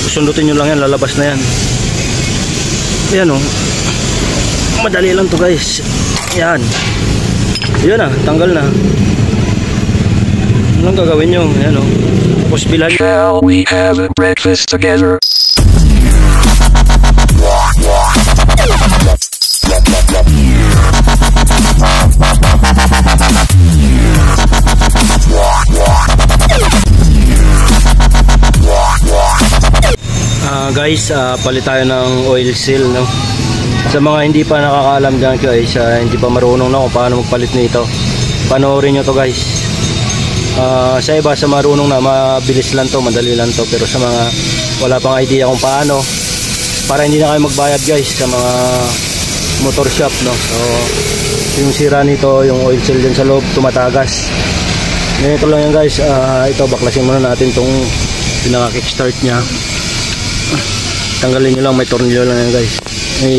Sundutin nyo lang yan, lalabas na yan. Ayan o. Madali lang to guys. Ayan. Ayan na, tanggal na. Anong gagawin nyo? Ayan o. Tapos bilan. Shall we have a breakfast together? Guys, palit tayo ng oil seal, no? Sa mga hindi pa nakakaalam dyan guys, hindi pa marunong na kung paano magpalit nito, panoorin nyo to guys. Sa iba, sa marunong na, mabilis lang to, madali lang to. Pero sa mga wala pang idea kung paano, para hindi na kayo magbayad guys sa mga motor shop, no? So yung sira nito, yung oil seal dyan sa loob, tumatagas. Ganito lang yan guys. Ito, baklasin muna natin tong pinaka kickstart nya. Tanggalin nyo lang, may tornilyo lang yan guys.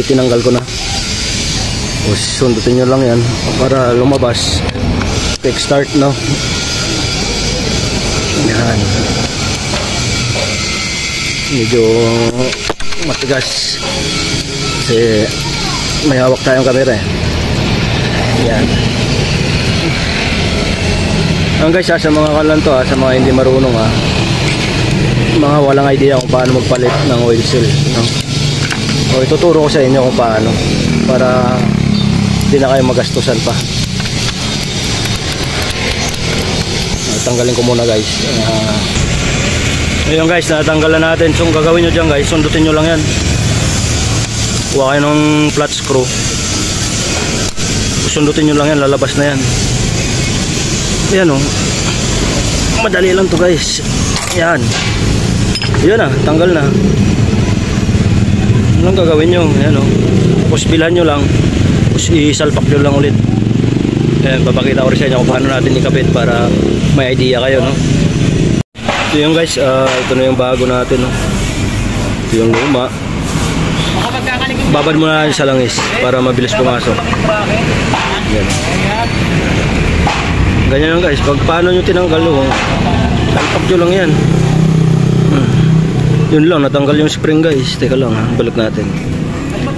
Tinanggal ko na. O sundutin nyo lang yan para lumabas. Kickstart, no? Yan. Medyo matigas kasi may hawak tayong camera eh. Yan. Ang guys, sa mga kalanto, sa mga hindi marunong, mga walang idea kung paano magpalit ng oil seal, no? O ituturo ko sa inyo kung paano, para hindi na kayo magastusan pa. Tanggalin ko muna guys. Ngayon guys, natanggalan natin. So gagawin nyo dyan guys, sundutin nyo lang yan. Kuha kayo ng flat screw, sundutin nyo lang yan, lalabas na yan. Ayan o. Madali lang to guys. Ayan. Yun na, tanggal na. Anong gagawin nyo? Ayan o. Tapos bilhan nyo lang, tapos isalpak nyo lang ulit. Ayan, papakita ko rin sa inyo kung paano natin ikabit para may idea kayo, no? Ito yung guys, ito na yung bago natin, no? Ito yung luma. Babad muna natin sa langis para mabilis pumasok. Ayan. Ganyan lang guys, pag paano nyo tinanggal nyo, salpak nyo lang yan. Yun lang, natanggal yung spring guys. Teka lang ha, balik natin.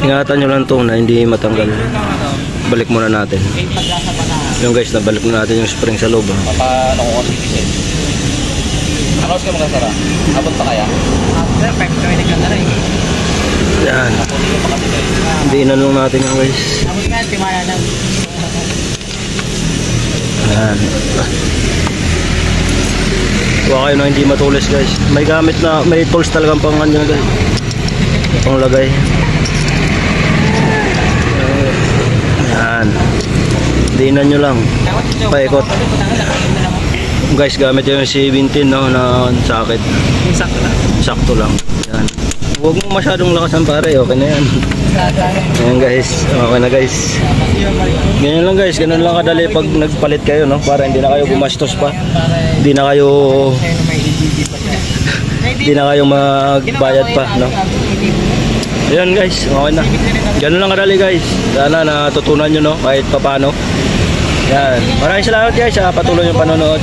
Ingatan nyo lang to na hindi matanggal. Balik muna natin. Yung guys, nabalik na natin yung spring sa loob. Paano ko kasi isin? Ano ka magkasara? Abot pa kaya? Perfect, kaya nagkanda na eh. Yan. Hindi inanong natin yung guys. Abot ka, timaya lang. Yan. Huwag kayo na hindi matulis guys. May gamit na, may tools talagang pangan nyo guys. Pang lagay. Yan. Diinan nyo lang. Paikot. Guys, gamit yung C17, no, na sakit. Sakto lang. Sakto lang. Yan. Huwag mo masyadong lakasan pare. Okay na yan. Ayan guys. Okay na guys. Ganyan lang guys. Ganun lang kadali pag nagpalit kayo, no? Para hindi na kayo gumastos pa. Hindi na kayo magbayad pa, no? Ayan guys, okay na. Ganun lang kadali guys. Sana natutunan nyo, no? Kahit paano. Yan. Maraming salamat guys sa patuloy yung panonood.